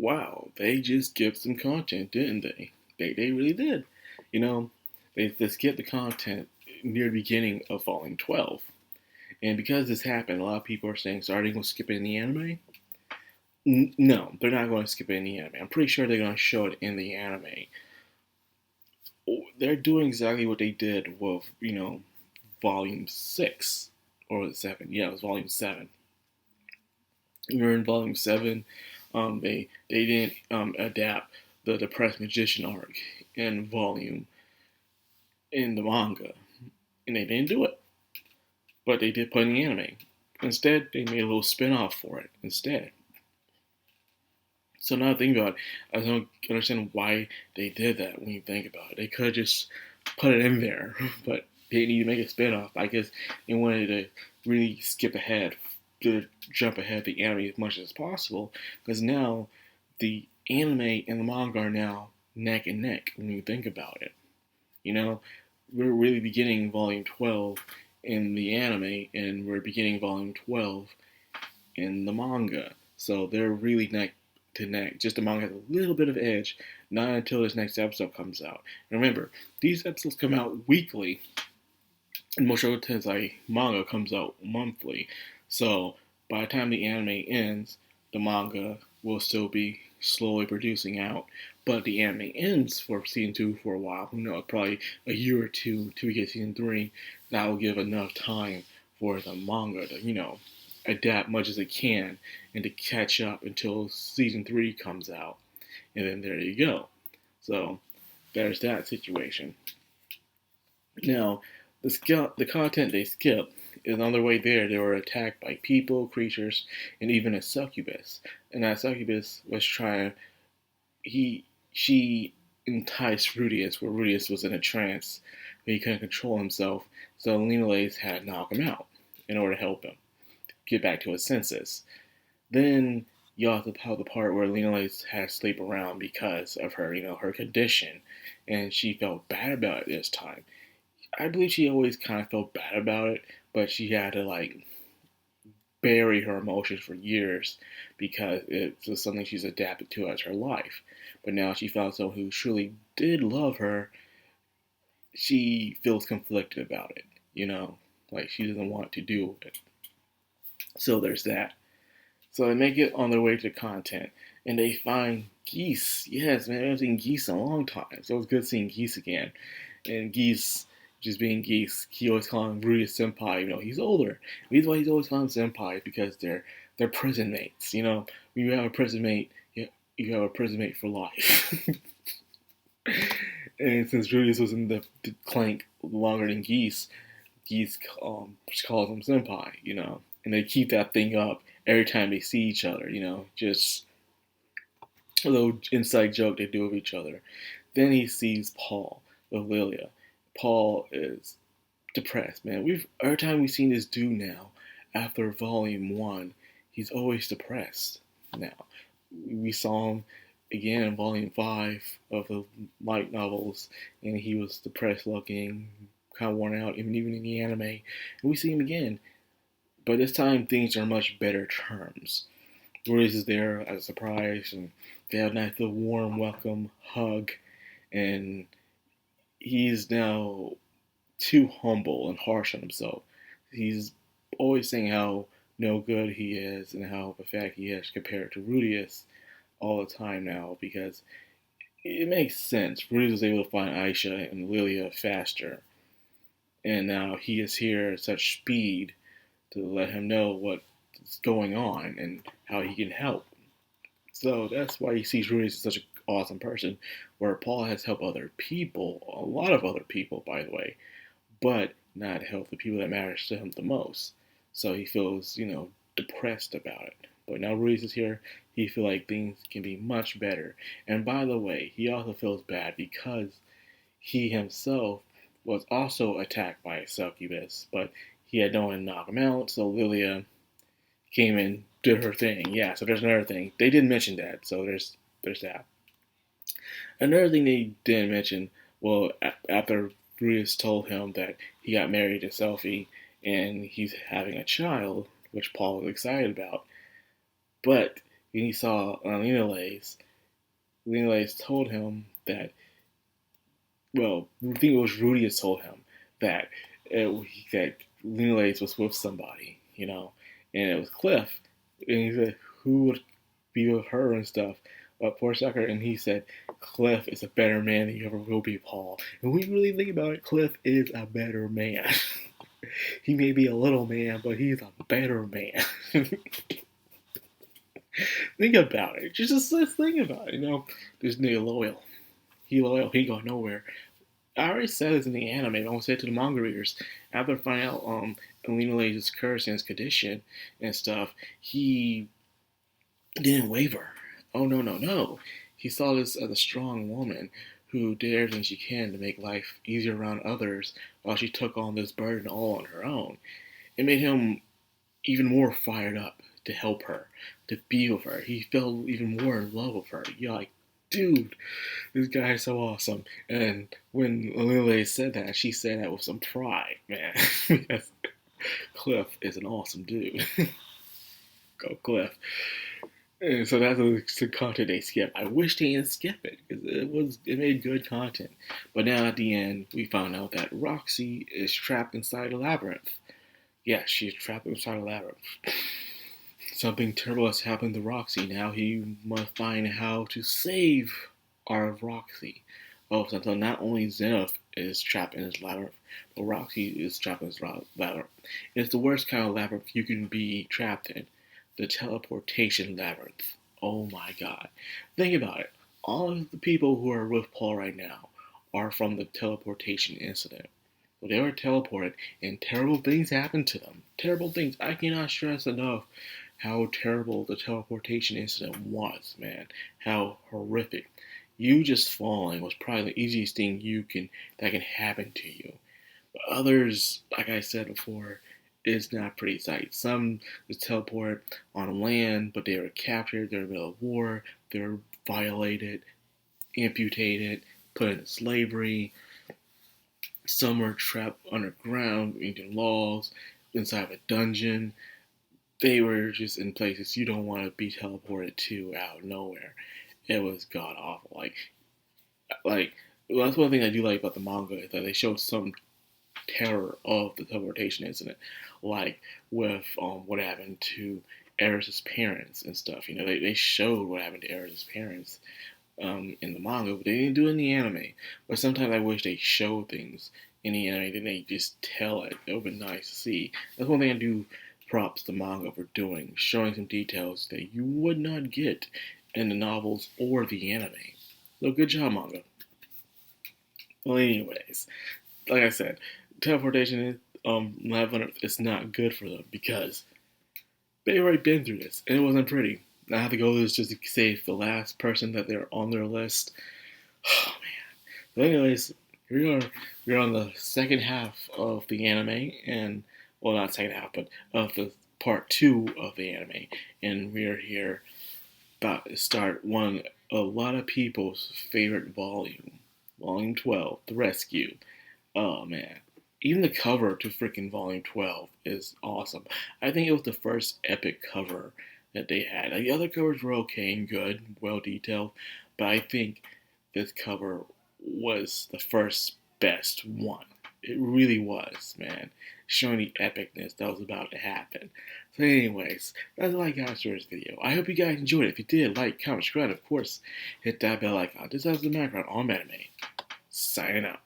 wow, they just skipped some content, didn't they? They really did. You know, they skipped the content near the beginning of Volume 12. And because this happened, a lot of people are saying, so are they going to skip it in the anime? No, they're not going to skip it in the anime. I'm pretty sure they're going to show it in the anime. They're doing exactly what they did with, Volume 6. Or was it 7? Yeah, it was Volume 7. We're in Volume 7. They didn't adapt the Depressed Magician arc in in the manga, and they didn't do it, but they did put in the anime. Instead, they made a little spin-off for it instead. So now I think about it, I don't understand why they did that when you think about it. They could have just put it in there, but they need to make a spin-off. I guess they wanted to really skip ahead, to jump ahead of the anime as much as possible, because now the anime and the manga are now neck and neck when you think about it. You know, we're really beginning Volume 12 in the anime, and we're beginning Volume 12 in the manga. So they're really neck to neck. Just the manga has a little bit of edge, not until this next episode comes out. And remember, these episodes come out weekly, and Mushoku Tensei manga comes out monthly. So by the time the anime ends, the manga will still be slowly producing out. But the anime ends for season 2 for a while. Probably a year or two till we get season 3. That will give enough time for the manga to, adapt much as it can and to catch up until season 3 comes out. And then there you go. So there's that situation. Now, the content they skipped is on their way there. They were attacked by people, creatures, and even a succubus. And that succubus was trying. She enticed Rudius, where Rudius was in a trance, but he couldn't control himself. So Lena Lace had to knock him out in order to help him get back to his senses. Then you also have the part where Lena Lace had to sleep around because of her, her condition, and she felt bad about it this time. I believe she always kind of felt bad about it, but she had to bury her emotions for years because it was something she's adapted to as her life. But now she found someone who truly did love her. She feels conflicted about it, like she doesn't want to do it. So there's that. So they make it on their way to content, and they find Geese. Yes, man, I haven't seen Geese in a long time, so it was good seeing Geese again. And Geese, just being Geese, he always calling Rudy a senpai. He's older. The reason why he's always calling him senpai because they're prison mates. When you have a prison mate, you have a prison mate for life. And since Rudius was in the clank longer than Geese calls him senpai, and they keep that thing up every time they see each other, just a little inside joke they do with each other. Then he sees Paul with Lilia. Paul is depressed, man. Every time we've seen this dude now, after Volume 1, he's always depressed now. We saw him again in Volume 5 of the light novels, and he was depressed looking, kind of worn out, even in the anime. And we see him again, but this time things are much better terms. Rudius is there as a surprise, and they have a nice little warm welcome hug, and he's now too humble and harsh on himself. He's always saying how no good he is and how pathetic he is compared to Rudius all the time now, because it makes sense. Rudius was able to find Aisha and Lilia faster, and now he is here at such speed to let him know what's going on and how he can help. So that's why he sees Rudius as such an awesome person, where Paul has helped other people, a lot of other people, by the way, but not help the people that matter to him the most. So he feels, depressed about it. But now Rudius is here, he feels like things can be much better. And by the way, he also feels bad because he himself was also attacked by a succubus, but he had no one to knock him out, so Lilia came and did her thing. Yeah, so there's another thing. They didn't mention that, so there's that. Another thing they didn't mention, well, after Rudius told him that he got married to Selphie and he's having a child, which Paul was excited about, but and he saw Lena Lace told him that, well, I think it was Rudy that told him that that Lena Lace was with somebody, and it was Cliff, and he said, who would be with her and stuff. Poor sucker, and he said, Cliff is a better man than you ever will be, Paul. And when you really think about it, Cliff is a better man. He may be a little man, but he's a better man. Think about it. Just think about it. This nigga loyal. He loyal. He go nowhere. I already said this in the anime. I'm gonna say it to the manga readers. After finding out Alina Lace's curse and his condition and stuff, he didn't waver. Oh no no no! He saw this as a strong woman who did everything she can to make life easier around others, while she took on this burden all on her own. It made him even more fired up to help her, to be with her. He fell even more in love with her. You're like, dude, this guy is so awesome. And when Lily said that, she said that with some pride, man. Because Cliff is an awesome dude. Go Cliff. And so that's the content they skipped. I wish they didn't skip it because it made good content. But now at the end, we found out that Roxy is trapped inside a labyrinth. Yeah, she's trapped inside a labyrinth. Something terrible has happened to Roxy. Now he must find how to save our Roxy. Oh, so not only Zenith is trapped in his labyrinth, but Roxy is trapped in his labyrinth. It's the worst kind of labyrinth you can be trapped in. The teleportation labyrinth. Oh my god. Think about it. All of the people who are with Paul right now are from the teleportation incident. Well, they were teleported and terrible things happened to them. Terrible things. I cannot stress enough how terrible the teleportation incident was, man. How horrific. You just falling was probably the easiest thing that can happen to you. But others, like I said before, is not pretty sight. Some was teleported on land, but they were captured, they were in the middle of war, they were violated, amputated, put into slavery. Some were trapped underground, in laws, inside of a dungeon. They were just in places you don't want to be teleported to out of nowhere. It was god awful. Well, that's one thing I do like about the manga is that they showed some terror of the teleportation incident, like with what happened to Eris's parents and stuff. They showed what happened to Eris's parents in the manga, but they didn't do it in the anime. But sometimes I wish they showed things in the anime, then they just tell it. It would be nice to see. That's one thing I do props the manga for doing, showing some details that you would not get in the novels or the anime. So good job, manga. Well, anyways, like I said, teleportation Labyrinth is not good for them because they already been through this and it wasn't pretty. I have to go through this just to save the last person that they're on their list. Oh man. But anyways, here we are. We're on the second half of the anime, and well, not second half, but of the part 2 of the anime, and we're here about to start a lot of people's favorite volume, Volume 12, The Rescue. Oh man. Even the cover to freaking Volume 12 is awesome. I think it was the first epic cover that they had. Like, the other covers were okay and good, well detailed, but I think this cover was the first best one. It really was, man. Showing the epicness that was about to happen. So anyways, that's all I got for this video. I hope you guys enjoyed it. If you did, like, comment, subscribe, of course, hit that bell icon. This is the Madcrownxox on anime. Signing out.